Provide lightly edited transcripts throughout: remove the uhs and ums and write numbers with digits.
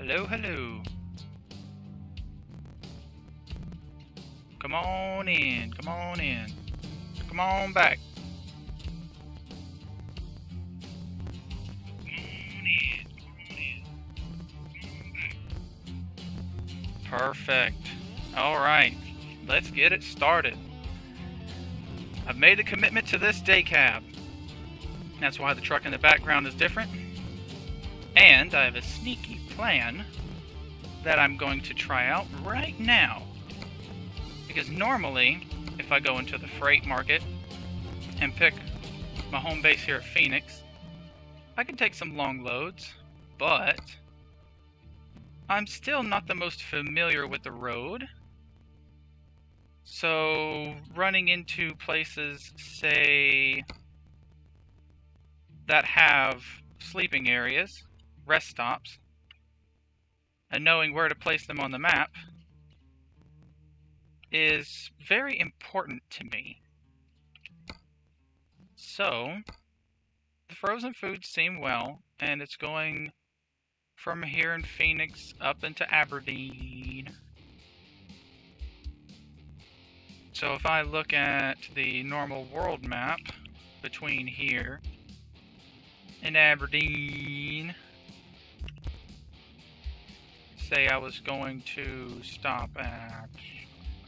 Hello, hello. Come on in, come on in. Come on back. Come on in, come on in. Come on back. Perfect. Alright, let's get it started. I've made a commitment to this day cab. That's why the truck in the background is different. And I have a sneaky plan that I'm going to try out right now. Because normally, if I go into the freight market and pick my home base here at Phoenix, I can take some long loads, but I'm still not the most familiar with the road. So running into places, say, that have sleeping areas, rest stops, and knowing where to place them on the map is very important to me. So, the frozen foods seem well, and it's going from here in Phoenix up into Aberdeen. So if I look at the normal world map between here and Aberdeen, say I was going to stop at,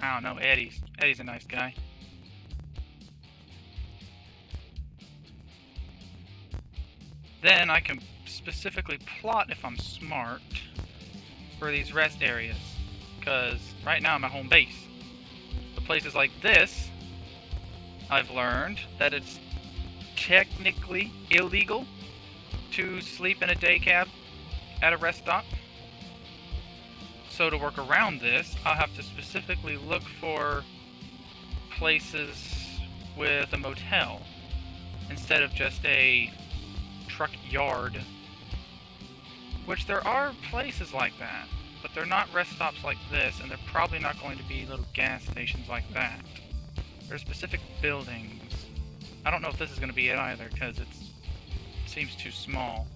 I don't know, Eddie's. Eddie's a nice guy. Then I can specifically plot, if I'm smart, for these rest areas. Because right now I'm at home base. But places like this, I've learned that it's technically illegal to sleep in a day cab at a rest stop. So to work around this, I'll have to specifically look for places with a motel instead of just a truck yard. Which there are places like that, but they're not rest stops like this, and they're probably not going to be little gas stations like that. They're specific buildings. I don't know if this is going to be it either, because it seems too small.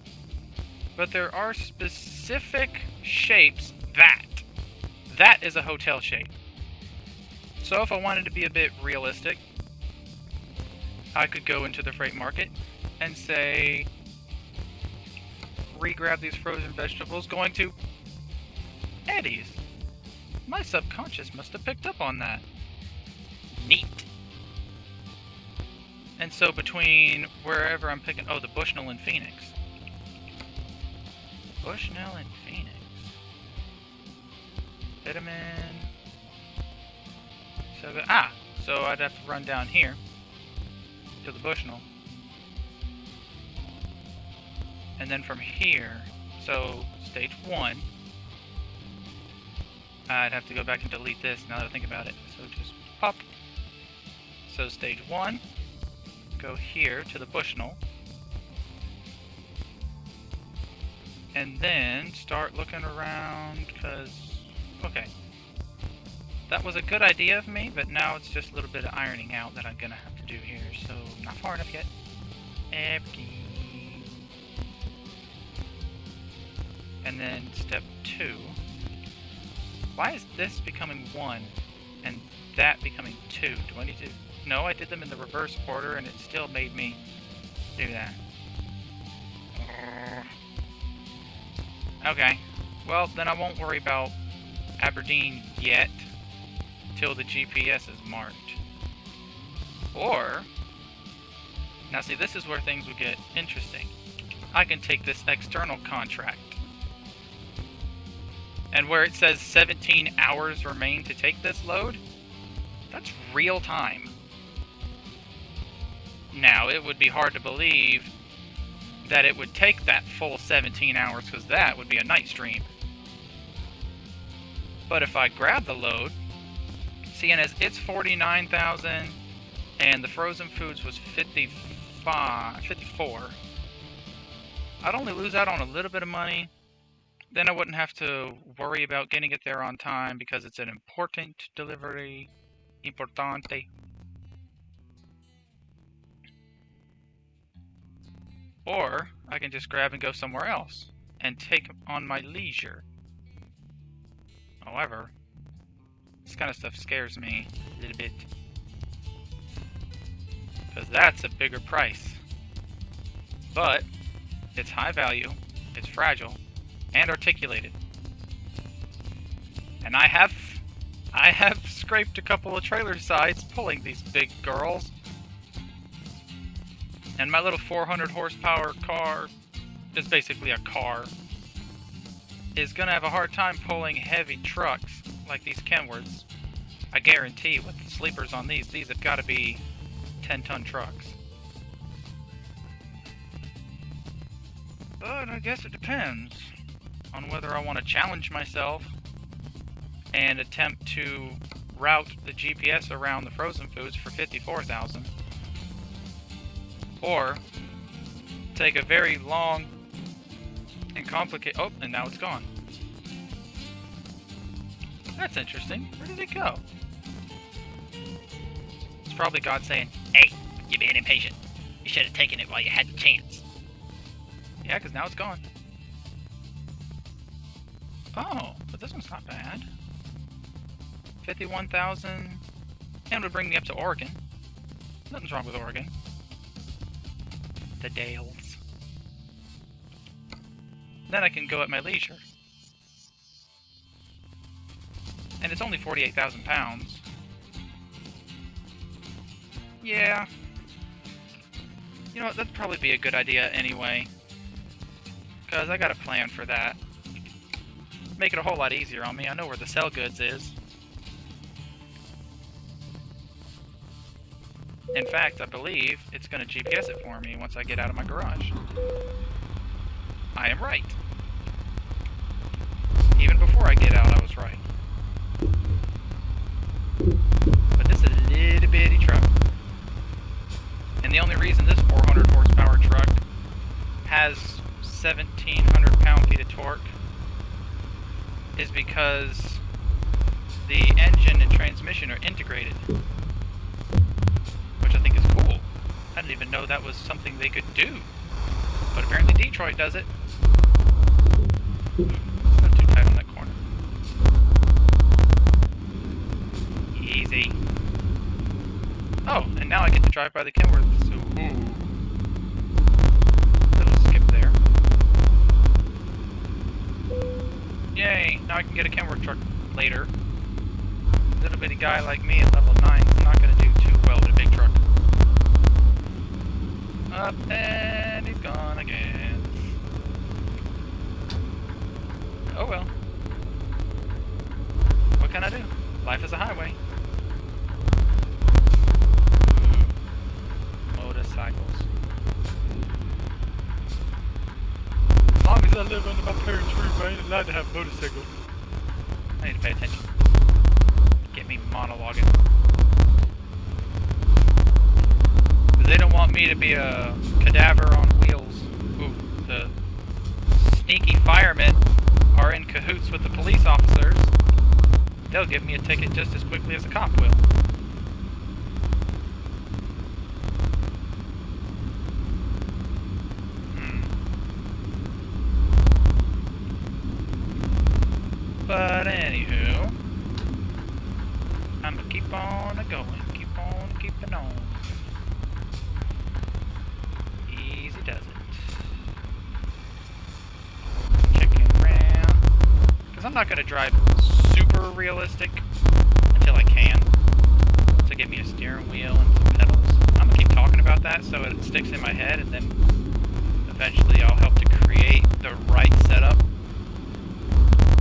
But there are specific shapes that is a hotel shape. So if I wanted to be a bit realistic, I could go into the freight market and say, re-grab these frozen vegetables, going to Eddie's. My subconscious must have picked up on that. Neat. And so between wherever I'm picking, oh, the Bushnell in Phoenix. Bushnell in Phoenix. Vitamin. So I'd have to run down here to the Bushnell. And then from here, so stage 1, I'd have to go back and delete this now that I think about it. So just pop. So stage 1, go here to the Bushnell. And then start looking around, because, okay. That was a good idea of me, but now it's just a little bit of ironing out that I'm going to have to do here. So, not far enough yet. Empty. And then step 2. Why is this becoming 1 and that becoming 2? Do I need to... No, I did them in the reverse order and it still made me do that. Okay. Well, then I won't worry about Aberdeen yet till the GPS is marked. Or... Now see, this is where things would get interesting. I can take this external contract. And where it says 17 hours remain to take this load, that's real time. Now, it would be hard to believe that it would take that full 17 hours, because that would be a night stream. But if I grab the load, seeing as it's 49,000 and the frozen foods was 54, I'd only lose out on a little bit of money. Then I wouldn't have to worry about getting it there on time because it's an important delivery. Importante. Or I can just grab and go somewhere else. and take on my leisure. However, this kind of stuff scares me a little bit. Because that's a bigger price. But it's high value, it's fragile, and articulated. And I have scraped a couple of trailer sides pulling these big girls. And my little 400 horsepower car, is basically a car, is gonna have a hard time pulling heavy trucks like these Kenworths. I guarantee with the sleepers on these have got to be 10-ton trucks. But I guess it depends on whether I want to challenge myself and attempt to route the GPS around the frozen foods for 54,000, or take a very long and complicated... Oh, and now it's gone. That's interesting. Where did it go? It's probably God saying, "Hey, you're being impatient. You should have taken it while you had the chance." Yeah, because now it's gone. Oh, but this one's not bad. 51,000. And would bring me up to Oregon. Nothing's wrong with Oregon. The Dales. Then I can go at my leisure. And it's only 48,000 pounds. Yeah. You know what, that'd probably be a good idea anyway. Because I got a plan for that. Make it a whole lot easier on me. I know where the sell goods is. In fact, I believe it's going to GPS it for me once I get out of my garage. I am right. Even before I get out, I was right. But this is a little bitty truck. And the only reason this 400 horsepower truck has 1,700 pound-feet of torque is because the engine and transmission are integrated. Which I think is cool. I didn't even know that was something they could do. But apparently Detroit does it. Not too tight on that corner. Easy. Oh, and now I get to drive by the Kenworth. So, ooh. Little skip there. Yay! Now I can get a Kenworth truck later. Little bitty guy like me at level 9 is not going to do too well with a big truck. Up and he's gone again. Oh well. What can I do? Life is a highway. Motorcycles. As long as I live under my parents' roof, I ain't allowed to have motorcycles. I need to pay attention. Get me monologuing. Because they don't want me to be a cadaver on wheels. Ooh, the sneaky firemen are in cahoots with the police officers. They'll give me a ticket just as quickly as a cop will. But anywho, I'm gonna keep on going, keep on keeping on. Easy does it. Checking around. Because I'm not gonna drive super realistic until I can. To get me a steering wheel and some pedals. I'm gonna keep talking about that so it sticks in my head, and then eventually I'll help to create the right setup.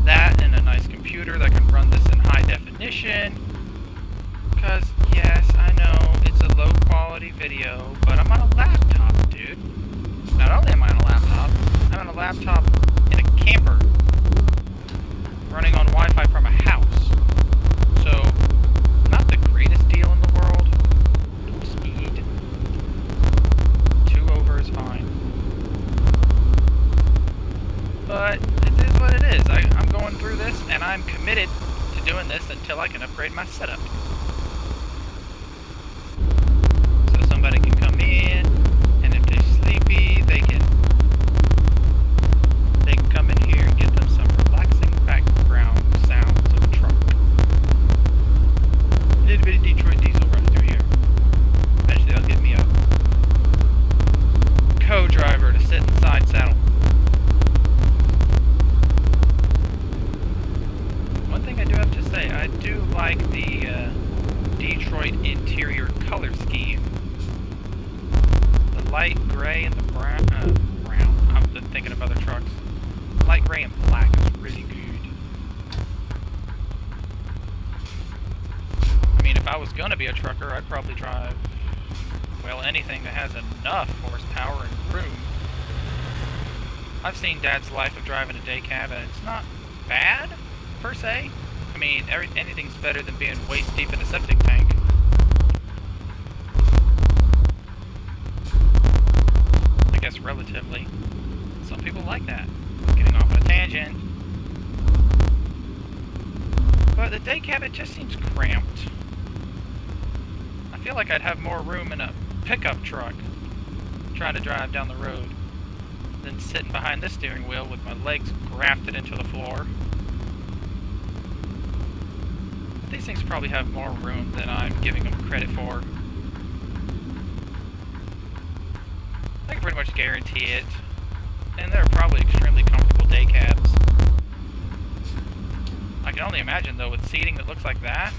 That and a nice computer that can run this in high definition. Because, yes, I know it's a low quality video, but I'm on a laptop, dude. Not only am I on a laptop, I'm on a laptop in a camper running on Wi-Fi from a house. So, not the greatest deal in the world. Speed. 2 over is fine. But it is what it is. I'm going through this, and I'm committed to doing this until I can upgrade my setup. So somebody can come in, and if they're sleepy, they can was gonna be a trucker, I'd probably drive, well, anything that has enough horsepower and room. I've seen Dad's life of driving a day cab, and it's not bad, per se. I mean, anything's better than being waist deep in a septic tank. I guess relatively. Some people like that. Getting off on a tangent. But the day cab, it just seems cramped. I feel like I'd have more room in a pickup truck trying to drive down the road than sitting behind this steering wheel with my legs grafted into the floor. These things probably have more room than I'm giving them credit for. I can pretty much guarantee it. And they're probably extremely comfortable day cabs. I can only imagine, though, with seating that looks like that,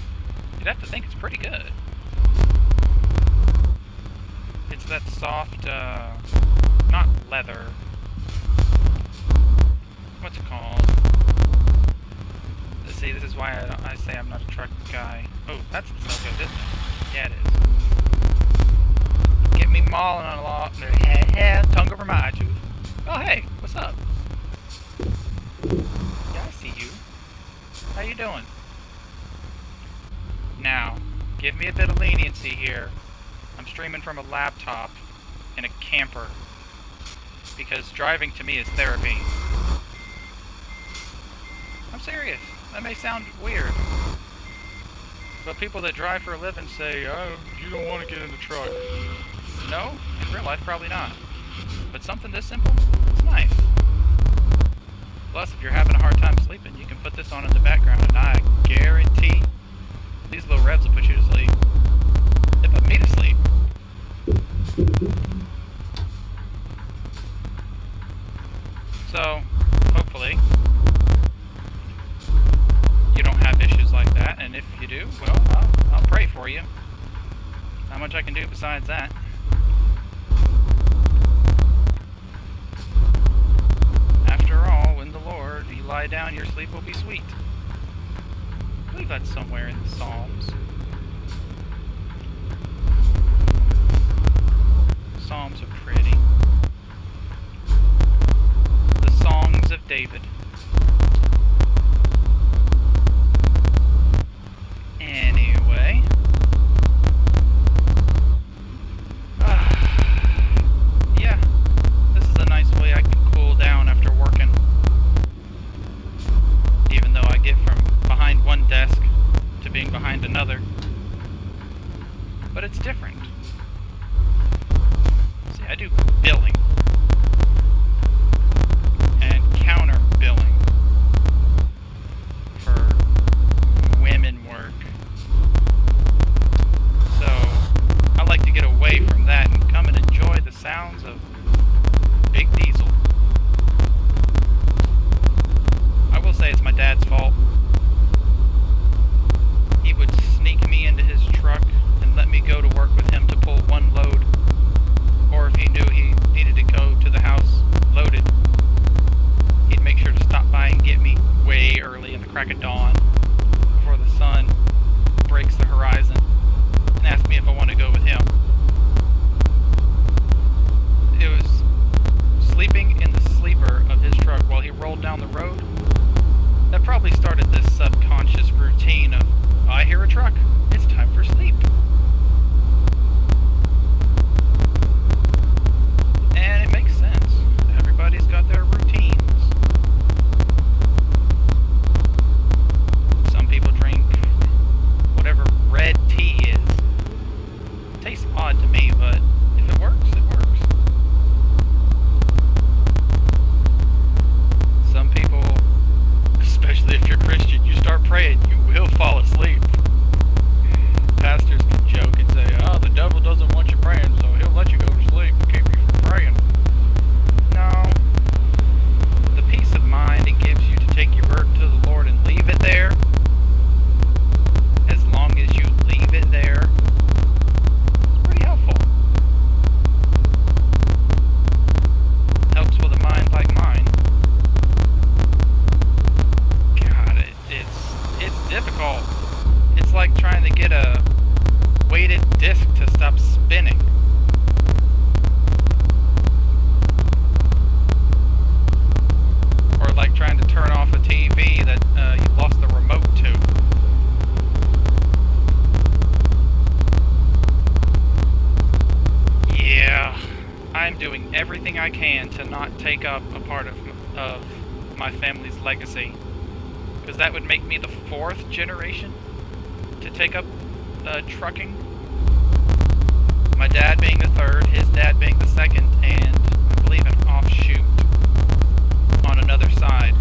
you'd have to think it's pretty good. It's that soft, not leather. What's it called? Let's see, this is why I say I'm not a truck guy. Oh, that's no good, isn't it? Yeah, it is. Get me mauling on a lot. Tongue over my eye tooth. Oh, hey, what's up? Yeah, I see you. How you doing? Now, give me a bit of leniency here. I'm streaming from a laptop in a camper because driving to me is therapy. I'm serious. That may sound weird, but people that drive for a living say, oh, you don't want to get in the truck. No, in real life, probably not. But something this simple, it's nice. Plus, if you're having a hard time sleeping, you can put this on in the background, and I guarantee these low revs will put you to sleep. They put me to sleep. So, hopefully, you don't have issues like that, and if you do, well, I'll pray for you. Not much I can do besides that. After all, when the Lord, you lie down, your sleep will be sweet. I believe that's somewhere in the Psalms. Psalms are pretty. The Songs of David. Anyway. Yeah, this is a nice way I can cool down after working. Even though I get from behind one desk to being behind another. But it's different. See, I do billing. And counter billing. For women work. So, I like to get away from that and come and enjoy the sounds of Big Diesel. I will say it's my dad's fault. He would sneak me into his truck and let me go to work with him to pull one load. Or if he knew he needed to go to the house loaded, he'd make sure to stop by and get me way early in the crack of dawn before the sun breaks the horizon and ask me if I want to go with him. It was sleeping in the sleeper of his truck while he rolled down the road that probably started this subconscious routine of, I hear a truck, it's time for sleep. And it makes sense. Everybody's got their routines. Some people drink whatever red tea is. It tastes odd to me, but if it works, it works. Some people, especially if you're Christian, you start praying, you will fall asleep. I can to not take up a part of my family's legacy. Because that would make me the 4th generation to take up trucking. My dad being the 3rd, his dad being the 2nd, and I believe an offshoot on another side.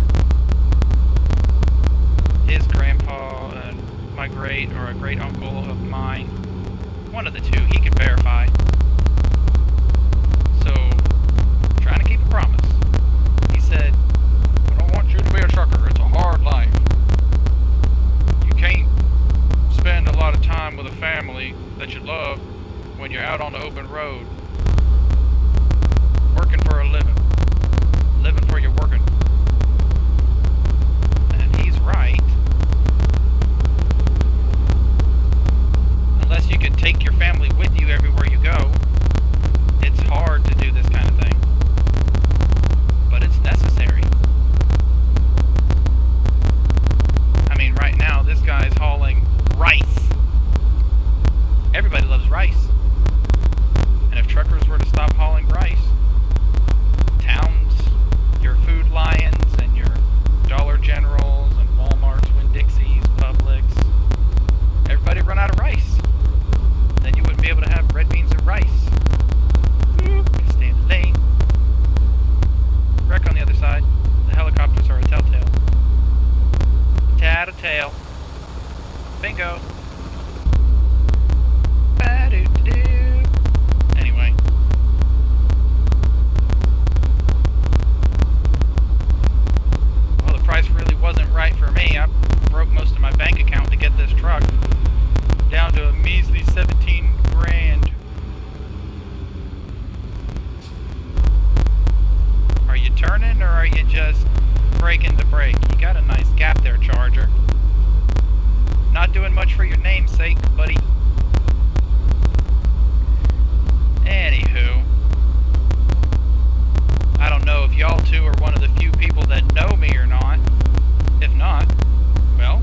His grandpa and my great or a great uncle of mine, one of the two, he could verify. So, trying to keep a promise. He said, I don't want you to be a trucker, it's a hard life. You can't spend a lot of time with a family that you love when you're out on the open road, working for a living for your working. And he's right. Unless you can take your family with you everywhere you go, it's hard to do this kind of thing. But it's necessary. I mean, right now, this guy's hauling rice. Everybody loves rice. And if truckers were to stop hauling rice, towns, your Food Lions and your Dollar Generals and Walmarts, Winn-Dixies, Publix, everybody run out of rice. Then you wouldn't be able to have red beans and rice. Stay in the lane. Wreck on the other side. The helicopters are a telltale. Tattletale. Bingo. Ba-do-do-do. Anyway. Well, the price really wasn't right for me. I broke most of my bank account to get this truck down to a measly 17 grand. Are you turning or are you just braking to brake? You got a nice gap there, Charger. Not doing much for your namesake, buddy. Anywho, I don't know if y'all two are one of the few people that know me or not. If not, well,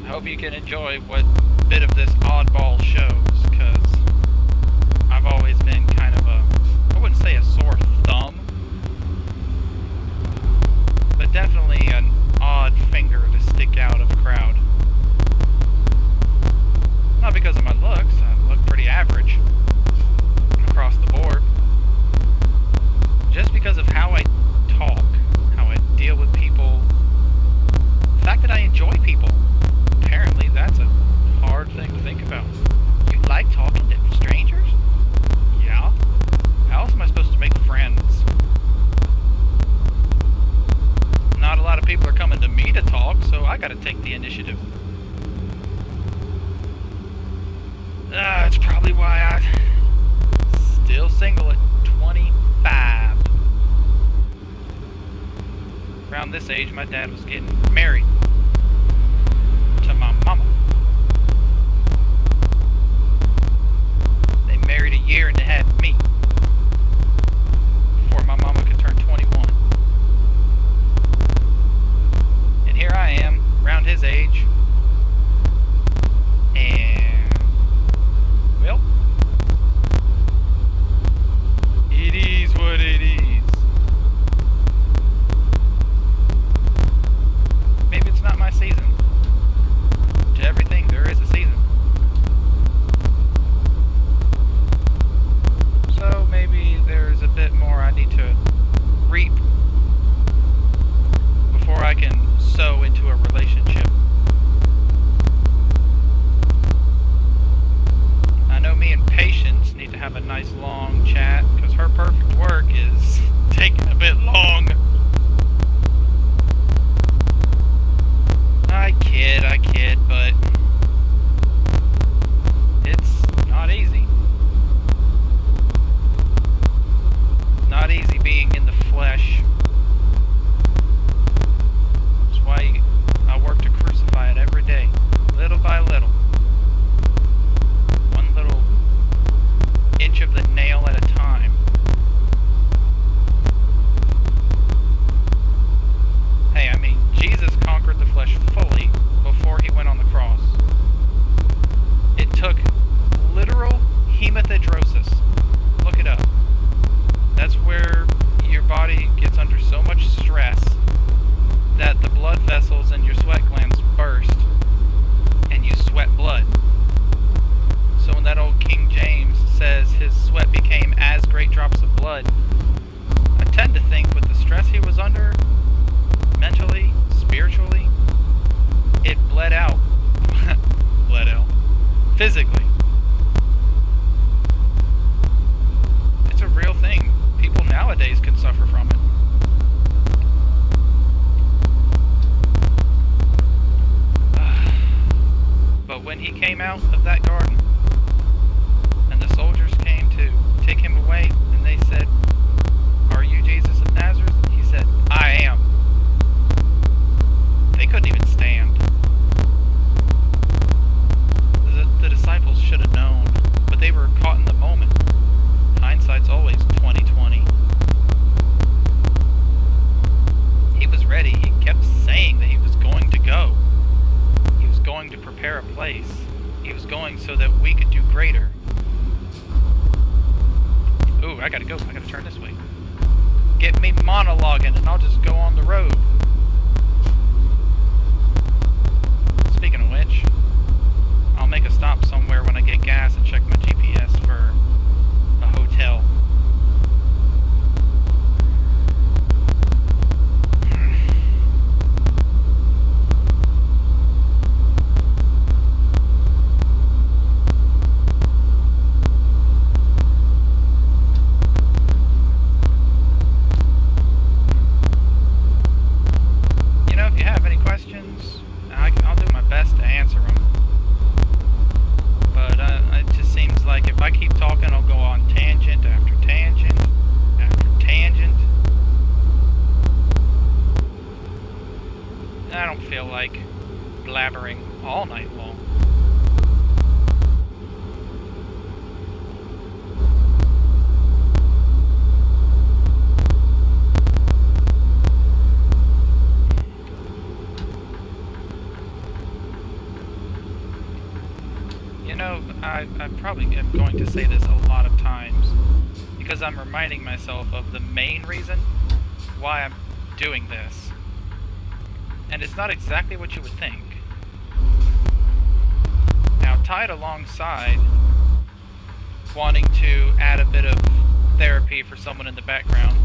I hope you can enjoy what bit of this oddball shows, because I've always been kind of I wouldn't say a sore thumb, but definitely an odd finger to stick out of a crowd. Not because of my looks, I look pretty average across the board. Just because of how I talk, how I deal with people, the fact that I enjoy people. Apparently that's a hard thing to think about. You like talking to strangers? Yeah. How else am I supposed to make friends? Not a lot of people are coming to me to talk, so I gotta take the initiative. That's probably why I'm still single at 25. Around this age, my dad was getting married to my mama. They married a year and they had me before my mama could turn 21. And here I am, around his age, and, well, it is what it is. Maybe gets under so much stress that the blood vessels in your sweat glands burst and you sweat blood. So when that old King James says his sweat became as great drops of blood, I tend to think with the stress he was under, mentally, spiritually, it bled out. Bled out. Physically. It's a real thing. People nowadays can suffer from it. But when he came out of that garden, and the soldiers came to take him away, and they said, "Are you Jesus of Nazareth?" He said, "I am." They couldn't even stand. The disciples should have known, but they were caught in the moment. Hindsight's always 20/20. He was ready. He kept saying that he was going to go. He was going to prepare a place. He was going so that we could do greater. Ooh, I gotta go. I gotta turn this way. Get me monologuing and I'll just go on the road. Speaking of which, I'll make a stop somewhere when I get gas and check my GPS for a hotel. If you have any questions, I'll do my best to answer them. But it just seems like if I keep talking, I'll go on tangent after tangent after tangent. I don't feel like blabbering all night long. I probably am going to say this a lot of times because I'm reminding myself of the main reason why I'm doing this. And it's not exactly what you would think. Now, tied alongside wanting to add a bit of therapy for someone in the background,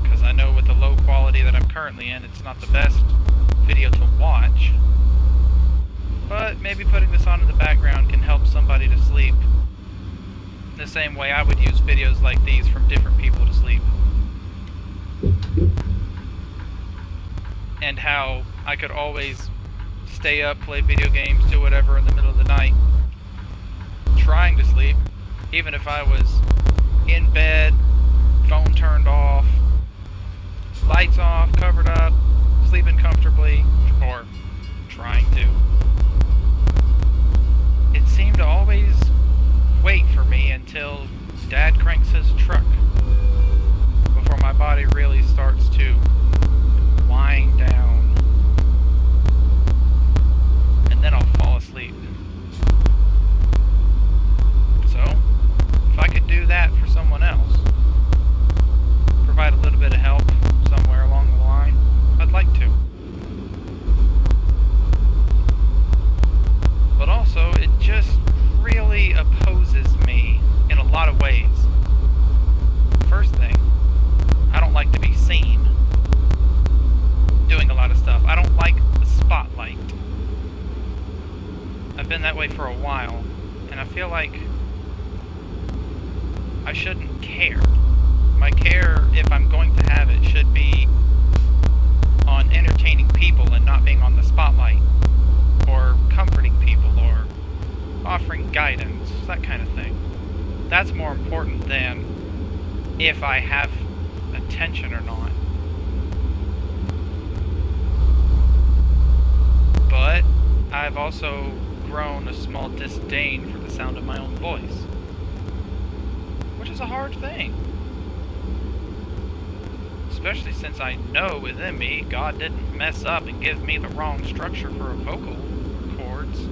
because I know with the low quality that I'm currently in, it's not the best video to watch. But maybe putting this on in the background can help somebody to sleep the same way I would use videos like these from different people to sleep. And how I could always stay up, play video games, do whatever in the middle of the night, trying to sleep, even if I was in bed, phone turned off, lights off, covered up, sleeping comfortably, or trying to. It seemed to always wait for me until Dad cranks his truck before my body really starts to wind down. And then I'll fall asleep. So, if I could do that for someone else, provide a little bit of help somewhere along the line, I'd like to. But also, it just really opposes me in a lot of ways. First thing, I don't like to be seen doing a lot of stuff. I don't like the spotlight. I've been that way for a while, and I feel like I shouldn't care. My care, if I'm going to have it, should be on entertaining people and not being on the spotlight, or comforting people, or offering guidance, that kind of thing. That's more important than if I have attention or not. But I've also grown a small disdain for the sound of my own voice, which is a hard thing. Especially since I know within me God didn't mess up and give me the wrong structure for vocal cords.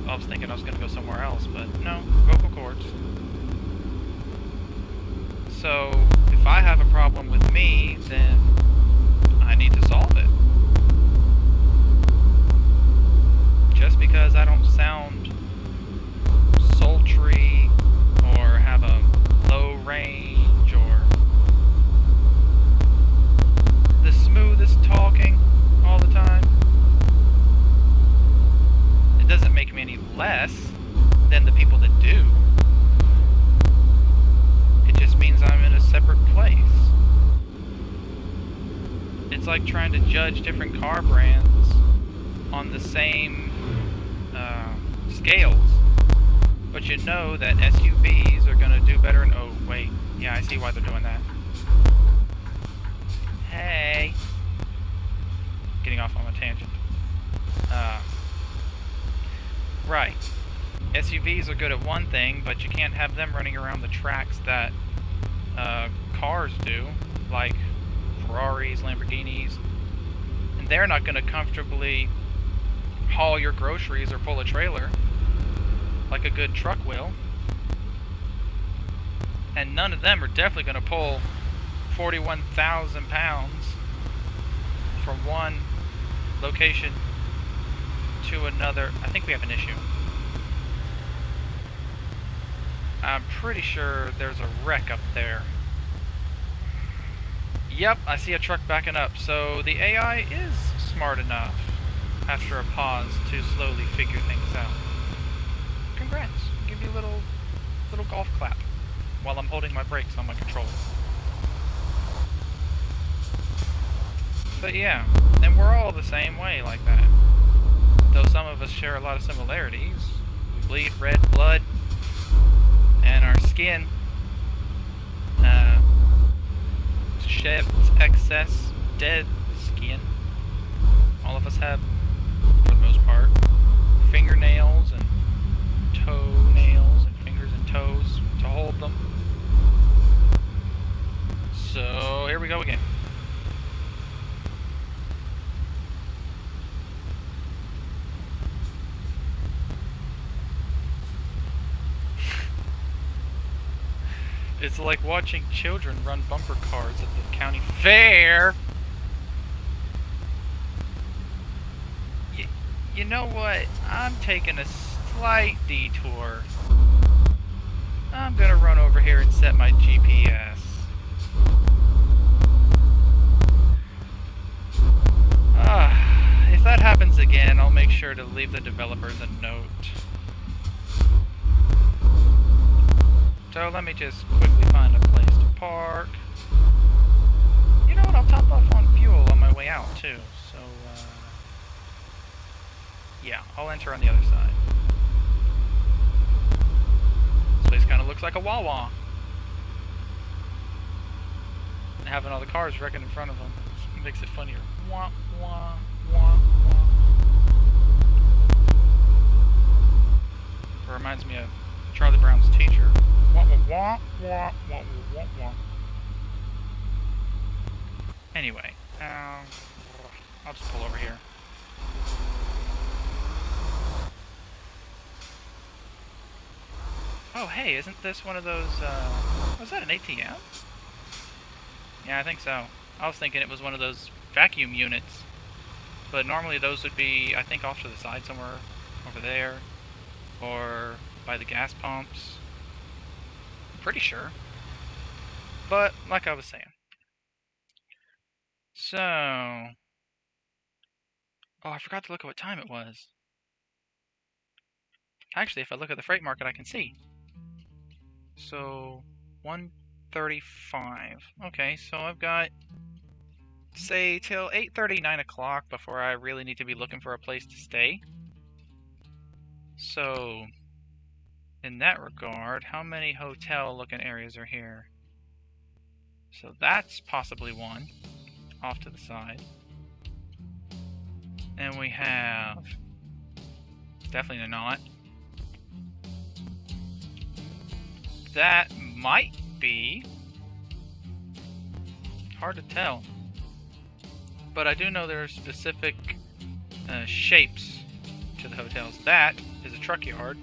I was thinking I was going to go somewhere else, but no, vocal cords. So, if if I have a problem with me, then I need to solve it. Just because I don't sound sultry or have a low range or the smoothest talking all the time, it doesn't make me any less than the people that do. It just means I'm in a separate place. It's like trying to judge different car brands on the same scales, but you know that SUVs are going to do better. And oh wait, yeah, I see why they're doing that. Hey, getting off on a tangent. Right, SUVs are good at one thing, but you can't have them running around the tracks that cars do, like Ferraris, Lamborghinis, and they're not going to comfortably haul your groceries or pull a trailer like a good truck will. And none of them are definitely going to pull 41,000 pounds from one location to another. I think we have an issue. I'm pretty sure there's a wreck up there. Yep, I see a truck backing up. So the AI is smart enough, after a pause, to slowly figure things out. Congrats. Give you a little golf clap while I'm holding my brakes on my controller. But yeah, and we're all the same way like that. Though some of us share a lot of similarities. We bleed red blood, and our skin sheds excess dead skin. All of us have, for the most part, fingernails and toenails and fingers and toes to hold them. So here we go again. It's like watching children run bumper cars at the county fair. You know what? I'm taking a slight detour. I'm gonna run over here and set my GPS. If that happens again, I'll make sure to leave the developers a note. So let me just quickly find a place to park. You know what? I'll top off on fuel on my way out too. So, yeah, I'll enter on the other side. This place kind of looks like a Wawa. And having all the cars wrecking in front of them makes it funnier. Wah, wah, wah, wah. It reminds me of Charlie Brown's teacher. Wah, wah, wah, wah, wah, wah, wah. Anyway, I'll just pull over here. Oh, hey, isn't this one of those, was that an ATM? Yeah, I think so. I was thinking it was one of those vacuum units. But normally those would be, I think, off to the side somewhere over there. Or by the gas pumps. I'm pretty sure. But, like I was saying. So... Oh, I forgot to look at what time it was. Actually, if I look at the freight market, I can see. So, 1:35. Okay, so I've got, say, till 8:30, 9 o'clock before I really need to be looking for a place to stay. So, in that regard, how many hotel-looking areas are here? So that's possibly one, off to the side. And we have... definitely not. That might be... hard to tell. But I do know there are specific shapes to the hotels. That is a truck yard,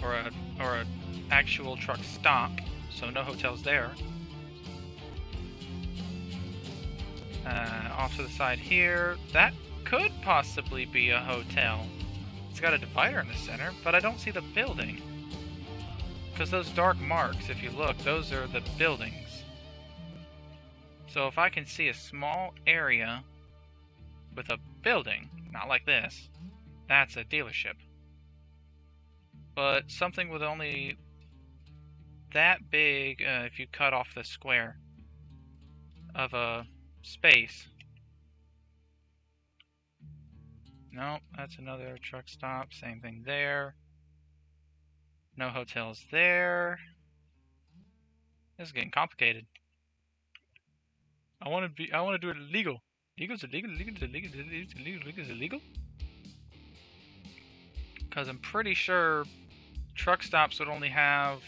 or a actual truck stop, so no hotels there. Off to the side here, that could possibly be a hotel. It's got a divider in the center, but I don't see the building. Because those dark marks, if you look, those are the buildings. So if I can see a small area with a building, not like this, that's a dealership. But something with only that big, if you cut off the square of a space. No, that's another truck stop. Same thing there. No hotels there. This is getting complicated. I want to do it illegal. Legal's illegal. Legal's illegal. Because I'm pretty sure truck stops would only have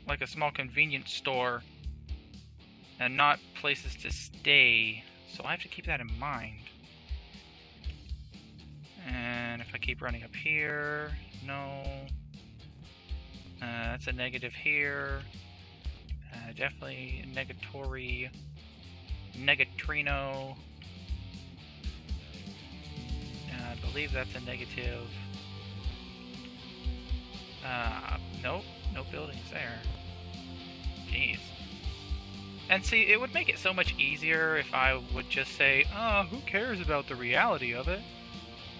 like a small convenience store and not places to stay. So I have to keep that in mind. And if I keep running up here, no. That's a negative here. Definitely negatory. Negatrino. I believe that's a negative. Nope. No buildings there. Jeez. And see, it would make it so much easier if I would just say, oh, who cares about the reality of it?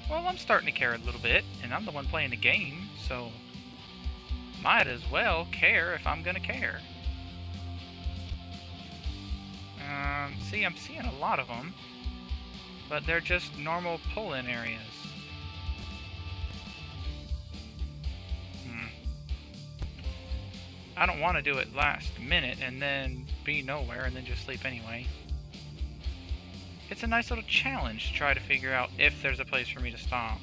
Well, I'm starting to care a little bit, and I'm the one playing the game, so might as well care if I'm gonna care. See, I'm seeing a lot of them, but they're just normal pull-in areas. I don't want to do it last minute and then be nowhere and then just sleep anyway. It's a nice little challenge to try to figure out if there's a place for me to stop.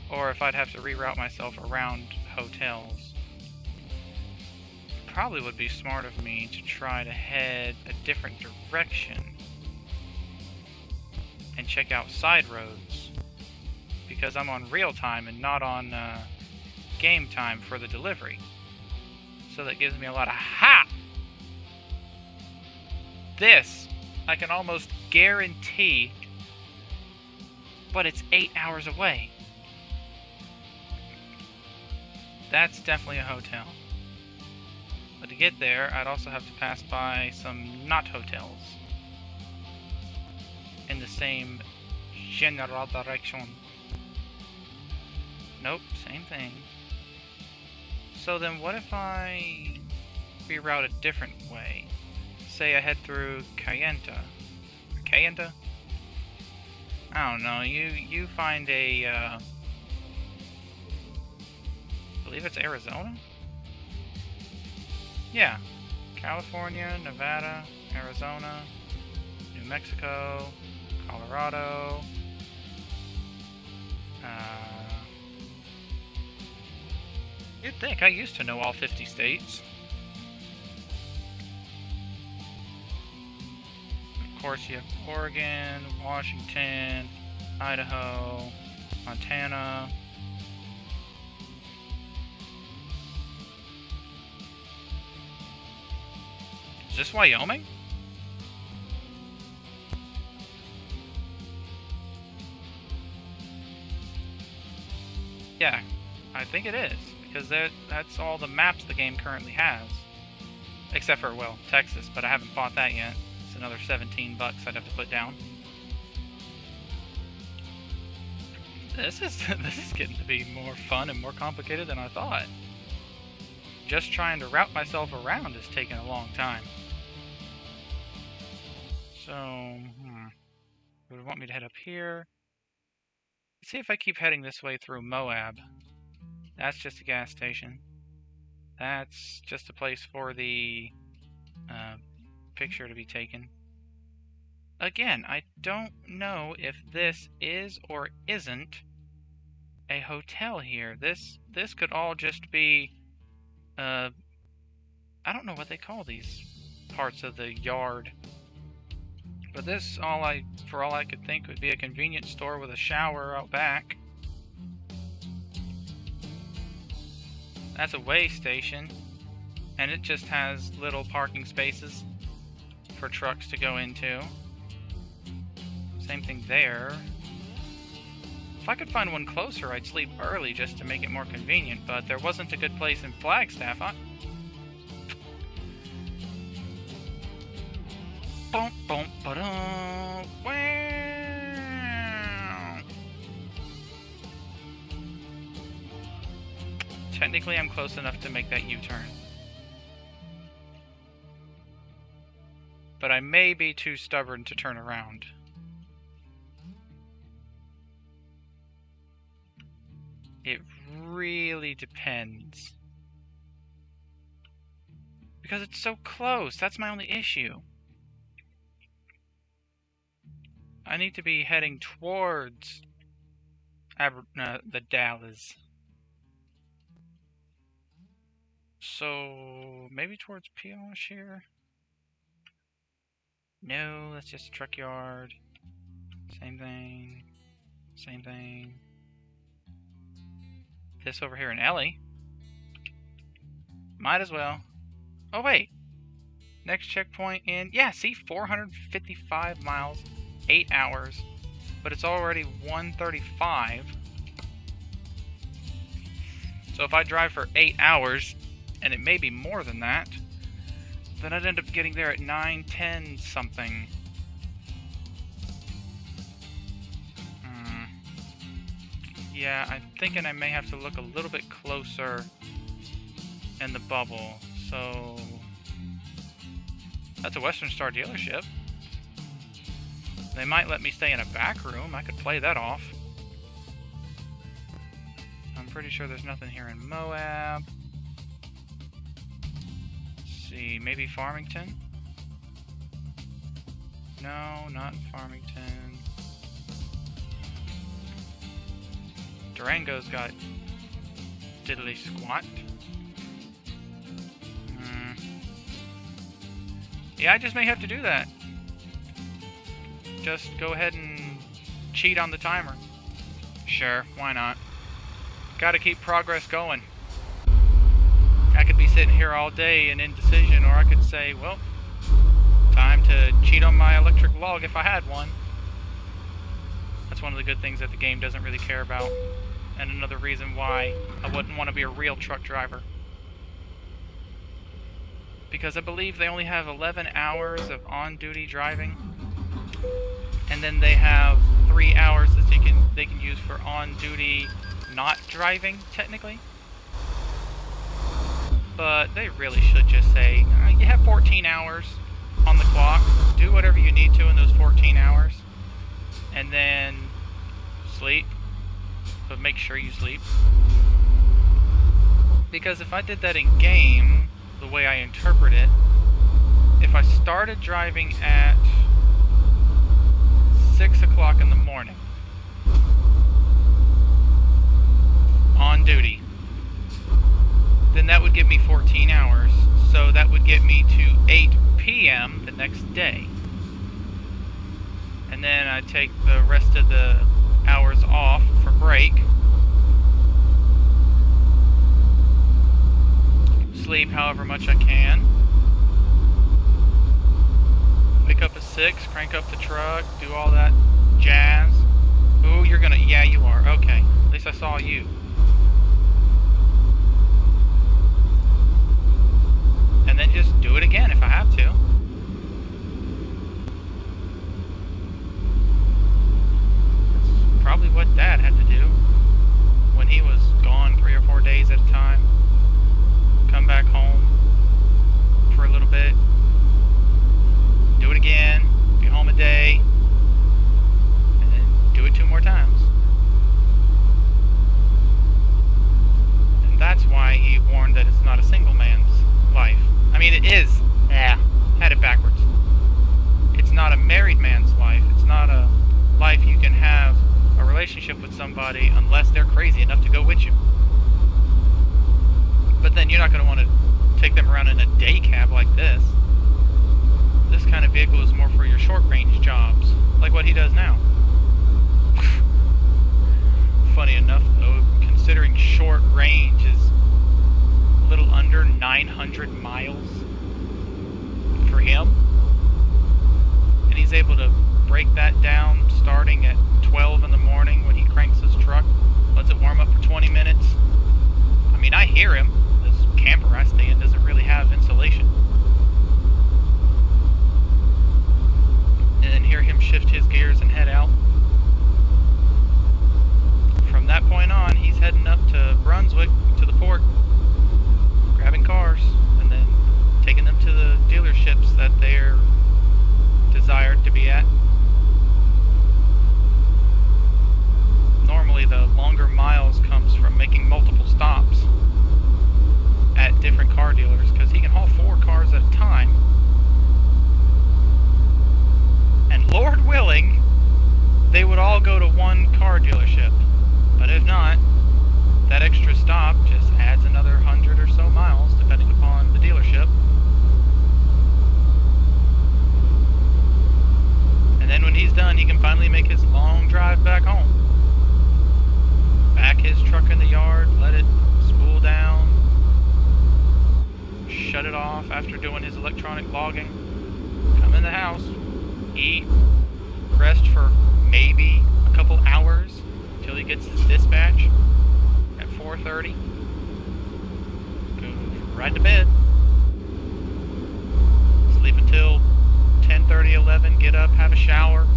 Or if I'd have to reroute myself around hotels. Probably would be smart of me to try to head a different direction and check out side roads. Because I'm on real time and not on game time for the delivery. So that gives me a lot of This I can almost guarantee, but it's 8 hours away. That's definitely a hotel. But to get there, I'd also have to pass by some not hotels in the same general direction. Nope, same thing. So then what if I reroute a different way? Say I head through Cayenta. Cayenta? I don't know, you find a, I believe it's Arizona? Yeah. California, Nevada, Arizona, New Mexico, Colorado, you'd think I used to know all 50 states. Of course, you have Oregon, Washington, Idaho, Montana. Is this Wyoming? Yeah, I think it is. Because that's all the maps the game currently has. Except for, well, Texas, but I haven't bought that yet. It's another $17 I'd have to put down. This is getting to be more fun and more complicated than I thought. Just trying to route myself around is taking a long time. So, would want me to head up here. Let's see if I keep heading this way through Moab. That's just a gas station. That's just a place for the picture to be taken. Again, I don't know if this is or isn't a hotel here. This could all just be, I don't know what they call these parts of the yard. But this, for all I could think, would be a convenience store with a shower out back. That's a way station, and it just has little parking spaces for trucks to go into. Same thing there. If I could find one closer, I'd sleep early just to make it more convenient, but there wasn't a good place in Flagstaff. Boom, boom, ba-dum. Wow. Technically, I'm close enough to make that U-turn. But I may be too stubborn to turn around. It really depends. Because it's so close, that's my only issue. I need to be heading towards the Dallas. So, maybe towards Pioche here? No, that's just a truck yard. Same thing. Same thing. This over here in Ellie. Might as well. Oh, wait. Next checkpoint in... Yeah, see? 455 miles. 8 hours. But it's already 1:35. So if I drive for 8 hours, and it may be more than that, then I'd end up getting there at 9:10 something. Yeah, I'm thinking I may have to look a little bit closer in the bubble. So that's a Western Star dealership. They might let me stay in a back room. I could play that off. I'm pretty sure there's nothing here in Moab. Let's see, maybe Farmington? No, not in Farmington. Durango's got diddly squat. Yeah, I just may have to do that. Just go ahead and cheat on the timer. Sure, why not? Gotta keep progress going. I could be sitting here all day in indecision, or I could say, well, time to cheat on my electric log if I had one. That's one of the good things that the game doesn't really care about. And another reason why I wouldn't want to be a real truck driver. Because I believe they only have 11 hours of on-duty driving. And then they have 3 hours that they can use for on-duty not driving, technically. But they really should just say, you have 14 hours on the clock. Do whatever you need to in those 14 hours. And then sleep. But make sure you sleep. Because if I did that in game, the way I interpret it, if I started driving at 6 o'clock in the morning on duty, then that would give me 14 hours. So that would get me to 8 p.m. the next day. And then I'd take the rest of the hours off for break. Sleep however much I can. Wake up at 6, crank up the truck, do all that jazz. Ooh, you're gonna... Yeah, you are. Okay. At least I saw you. And then just do it again if I have to. That's probably what Dad had to do when he was gone 3 or 4 days at a time. Come back home for a little bit. Do it again. Be home a day. And then do it 2 more times. And that's why he warned that it's not a single man's life. I mean, it is. Yeah, had it backwards. It's not a married man's life. It's not a life you can have a relationship with somebody unless they're crazy enough to go with you. But then you're not going to want to take them around in a day cab like this. This kind of vehicle is more for your short-range jobs, like what he does now. Funny enough, though, considering short range is a little under 900 miles for him, and he's able to break that down starting at 12 in the morning when he cranks his truck, lets it warm up for 20 minutes. I mean, I hear him. This camper I stay in doesn't really have insulation. And then hear him shift his gears and head out. From that point on, he's heading up to Brunswick, to the port, grabbing cars, and then taking them to the dealerships that they're desired to be at. Normally the longer miles comes from making multiple stops at different car dealers, because he can haul 4 cars at a time. And Lord willing, they would all go to one car dealership. But if not, that extra stop just adds another 100 or so miles, depending upon the dealership. And then when he's done, he can finally make his long drive back home. Back his truck in the yard, let it spool down, shut it off after doing his electronic logging, come in the house, eat, rest for maybe a couple hours until he gets his dispatch at 4:30, go right to bed, sleep until 10:30, 11, get up, have a shower.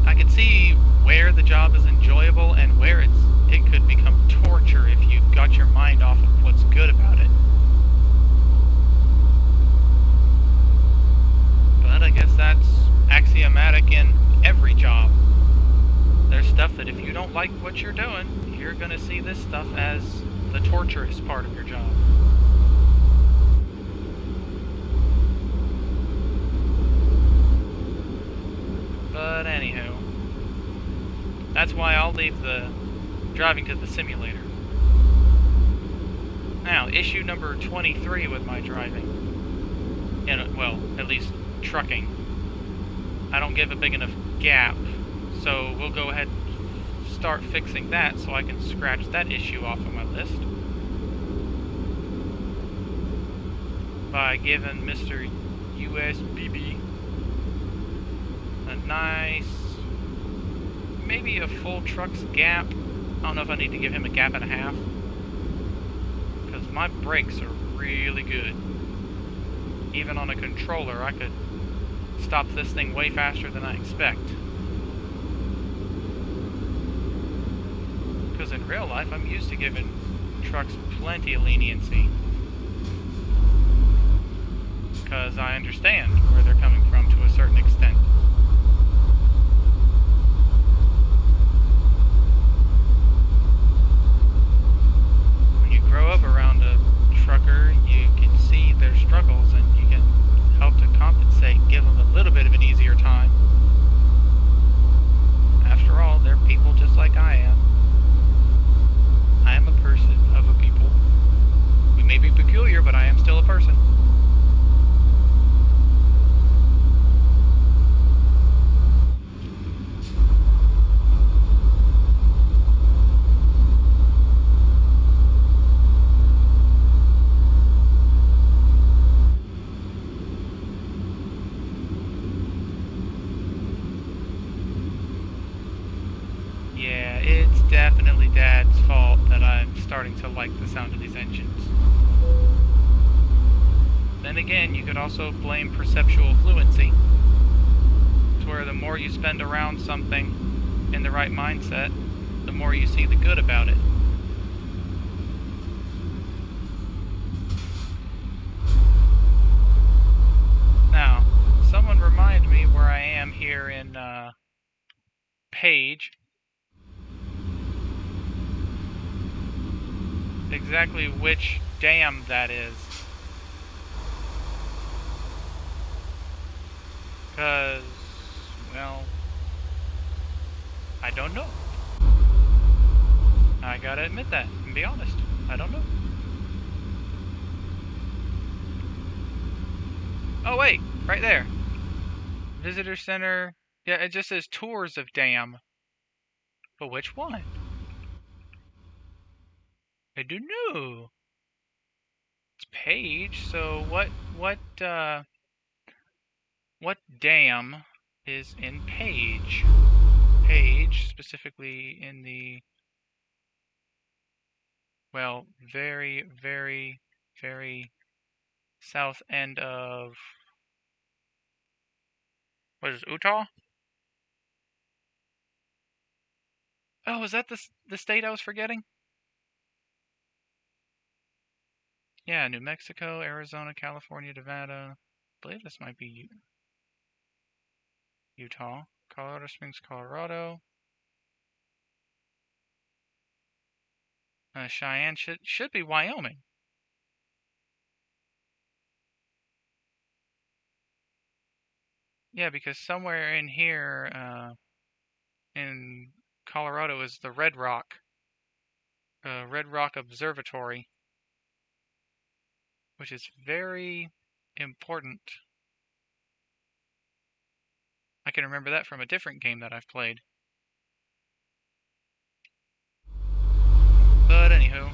I can see where the job is enjoyable and where it could become torture if you got your mind off of what's good about it. But I guess that's axiomatic in every job. There's stuff that if you don't like what you're doing, you're gonna see this stuff as the torturous part of your job. But anywho, that's why I'll leave the driving to the simulator. Now, issue number 23 with my driving, well, at least trucking, I don't give a big enough gap, so we'll go ahead and start fixing that so I can scratch that issue off of my list by giving Mr. USBB a nice, maybe a full truck's gap. I don't know if I need to give him a gap and a half, because my brakes are really good. Even on a controller, I could stop this thing way faster than I expect. Because in real life, I'm used to giving trucks plenty of leniency. Because I understand where they're coming from to a certain extent. When you grow up around a trucker, you can see their struggles and you can help to compensate, give them a little bit of an easier time. After all, they're people just like I am. I am a person of a people. We may be peculiar, but I am still a person. Yeah, it's definitely Dad's fault that I'm starting to like the sound of these engines. Then again, you could also blame perceptual fluency. It's where the more you spend around something in the right mindset, the more you see the good about it. Now, someone remind me where I am here in Page. Exactly which dam that is. Because, well, I don't know. I gotta admit that and be honest. I don't know. Oh wait, right there. Visitor Center. Yeah, it just says tours of dam. But which one? I don't know. It's Page, so what What dam is in Page? Page, specifically in the, well, very, very, very south end of, what is it, Utah? Oh, is that the state I was forgetting? Yeah, New Mexico, Arizona, California, Nevada. I believe this might be Utah. Colorado Springs, Colorado. Cheyenne should be Wyoming. Yeah, because somewhere in here, in Colorado is the Red Rock Observatory, which is very important. I can remember that from a different game that I've played. But anywho,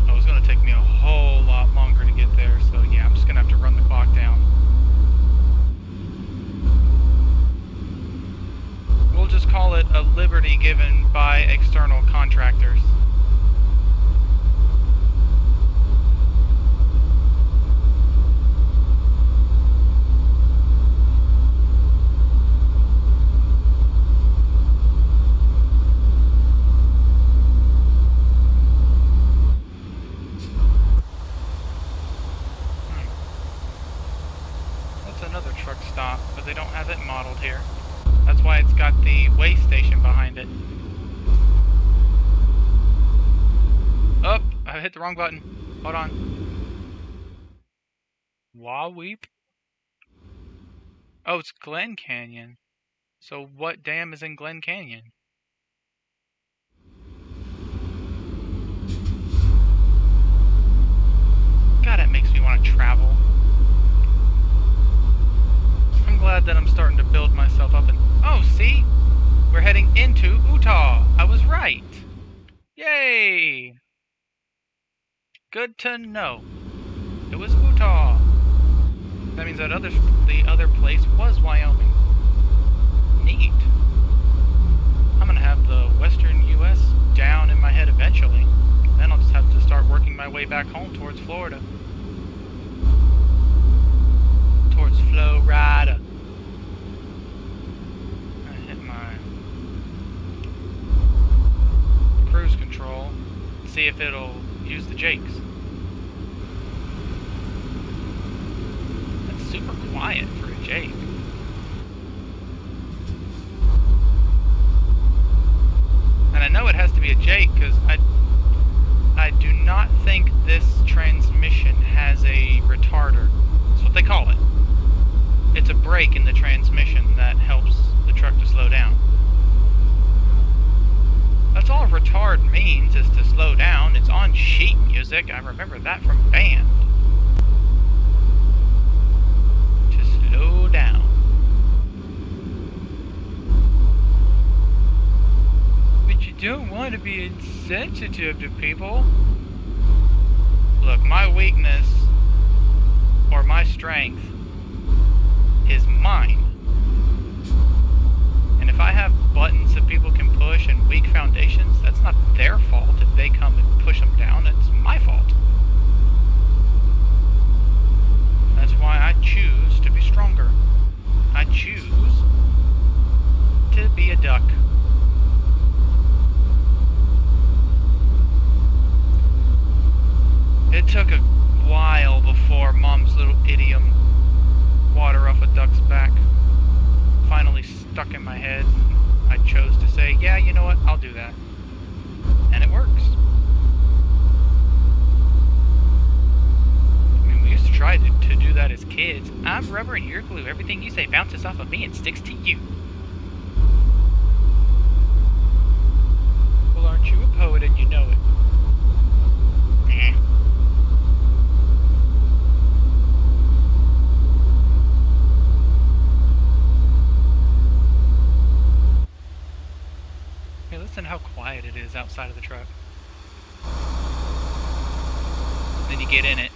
it was going to take me a whole lot longer to get there, so yeah, I'm just going to have to run the clock down. We'll just call it a liberty given by external contractors. Another truck stop, but they don't have it modeled here. That's why it's got the weigh station behind it. Oh, I hit the wrong button. Hold on. Waweep? Oh, it's Glen Canyon. So what dam is in Glen Canyon? God, that makes me want to travel. I'm glad that I'm starting to build myself up and... Oh, see? We're heading into Utah. I was right. Yay! Good to know. It was Utah. That means that the other place was Wyoming. Neat. I'm gonna have the western U.S. down in my head eventually. Then I'll just have to start working my way back home towards Florida. Towards Florida. I hit my cruise control. See if it'll use the jakes. That's super quiet for a jake. And I know it has to be a jake because I do not think this transmission has a retarder. That's what they call it. It's a brake in the transmission that helps the truck to slow down. That's all retard means, is to slow down. It's on sheet music. I remember that from band. To slow down. But you don't want to be insensitive to people. Look, my weakness, or my strength, is mine. And if I have buttons that people can push and weak foundations, that's not their fault if they come and push them down. It's my fault. That's why I choose to be stronger. I choose to be a duck. It took a while before Mom's little idiom, water off a duck's back, finally stuck in my head. I chose to say, yeah, you know what, I'll do that. And it works. I mean, we used to try to do that as kids. I'm rubber and you're glue. Everything you say bounces off of me and sticks to you. Well, aren't you a poet and you know it? Listen how quiet it is outside of the truck. Then you get in it.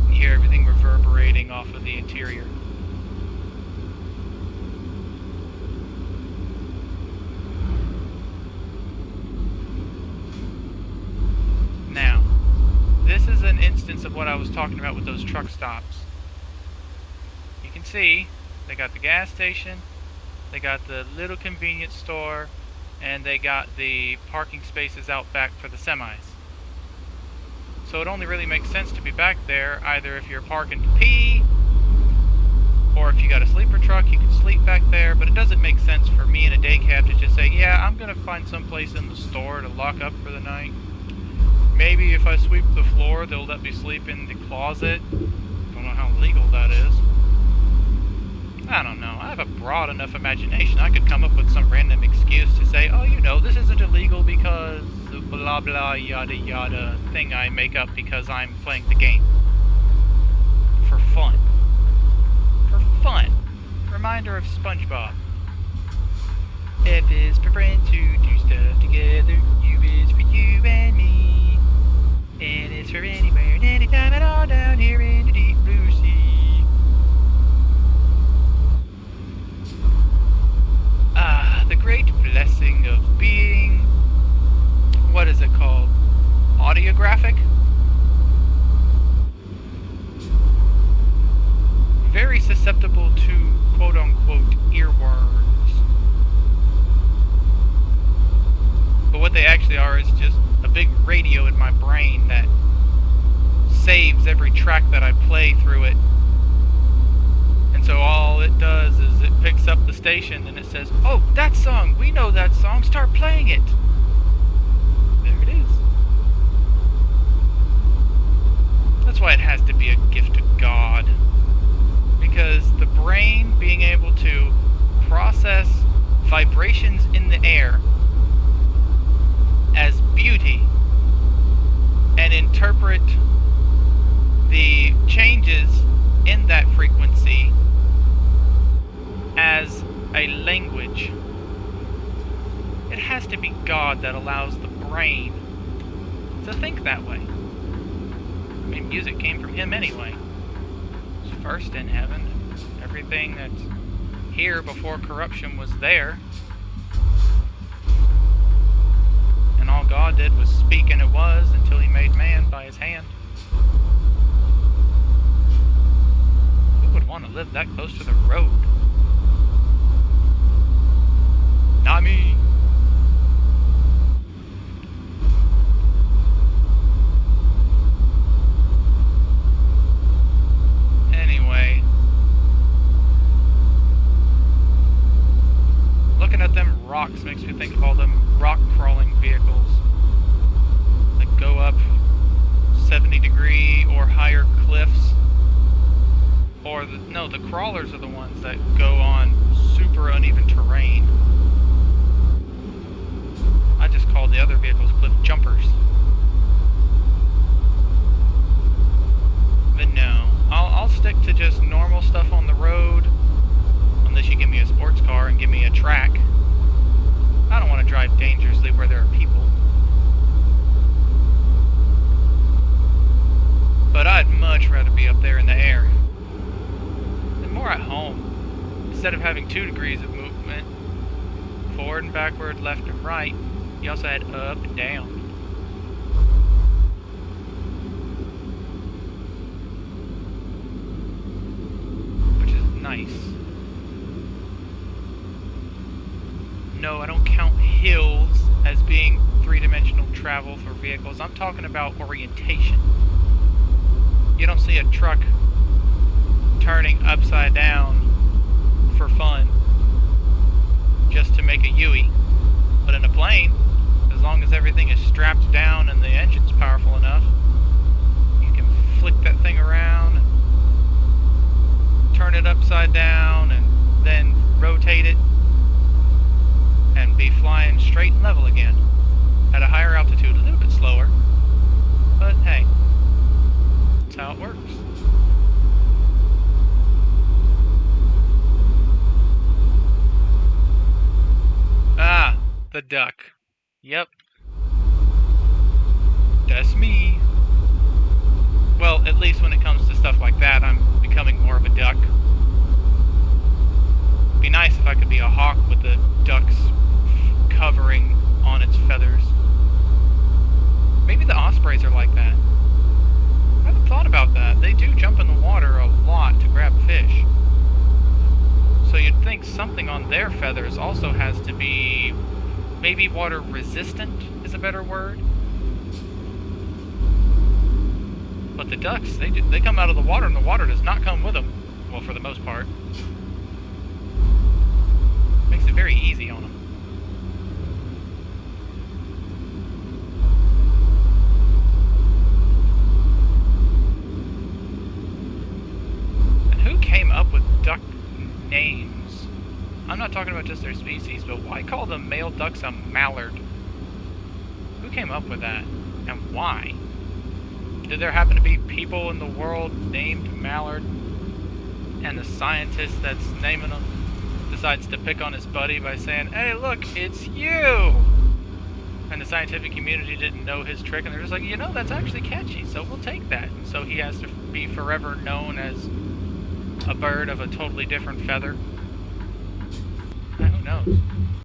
You hear everything reverberating off of the interior. instance of what I was talking about with those truck stops. You can see they got the gas station, they got the little convenience store, and they got the parking spaces out back for the semis. So it only really makes sense to be back there either if you're parking to pee, or if you got a sleeper truck, you can sleep back there. But it doesn't make sense for me in a day cab to just say, yeah, I'm going to find someplace in the store to lock up for the night. Maybe if I sweep the floor, they'll let me sleep in the closet. Don't know how legal that is. I don't know. I have a broad enough imagination. I could come up with some random excuse to say, oh, you know, this isn't illegal because blah blah yada yada thing I make up because I'm playing the game. For fun. For fun. Reminder of SpongeBob. F is for friends who do stuff together. U is for you and me. N is for anywhere and anytime at all down here in the deep blue sea. The great blessing of being, what is it called? Audiographic? Very susceptible to quote-unquote earworms. But what they actually are is just a big radio in my brain that saves every track that I play through it. And so all it does is it picks up the station and it says, oh, that song, we know that song, start playing it. There it is. That's why it has to be a gift of God. Because the brain being able to process vibrations in the air as beauty and interpret the changes in that frequency as a language. It has to be God that allows the brain to think that way. I mean, music came from Him anyway. It's first in heaven. Everything that's here before corruption was there. And all God did was speak and it was until He made man by His hand. Who would want to live that close to the road? Not me. Anyway, looking at them rocks makes me think of all them rock crawling vehicles that go up 70-degree or higher cliffs. Or the crawlers are the ones that go on super uneven terrain. I just called the other vehicles cliff jumpers. But no, I'll stick to just normal stuff on the road, unless you give me a sports car and give me a track. I don't want to drive dangerously where there are people. But I'd much rather be up there in the air. And more at home. Instead of having 2 degrees of movement, forward and backward, left and right, you also had up and down. Which is nice. No, I don't count hills as being 3-dimensional travel for vehicles. I'm talking about orientation. You don't see a truck turning upside down for fun just to make a U-ey. But in a plane, as long as everything is strapped down and the engine's powerful enough, you can flick that thing around and turn it upside down and then rotate it and be flying straight and level again at a higher altitude, a little bit slower, but hey, that's how it works. Ah, the duck. Yep. That's me. Well, at least when it comes to stuff like that, I'm becoming more of a duck. It'd be nice if I could be a hawk with the duck's covering on its feathers. Maybe the ospreys are like that. do jump in the water a lot to grab fish. So you'd think something on their feathers also has to be maybe water resistant is a better word. But the ducks, they come out of the water and the water does not come with them. Well, for the most part. Makes it very easy on them. And who came up with duck names? I'm not talking about just their species, but why call the male ducks a mallard? Who came up with that? And why? Did there happen to be people in the world named Mallard, and the scientist that's naming them decides to pick on his buddy by saying, "Hey, look, it's you!" And the scientific community didn't know his trick, and they're just like, you know, that's actually catchy, so we'll take that. And so he has to be forever known as a bird of a totally different feather. Who knows?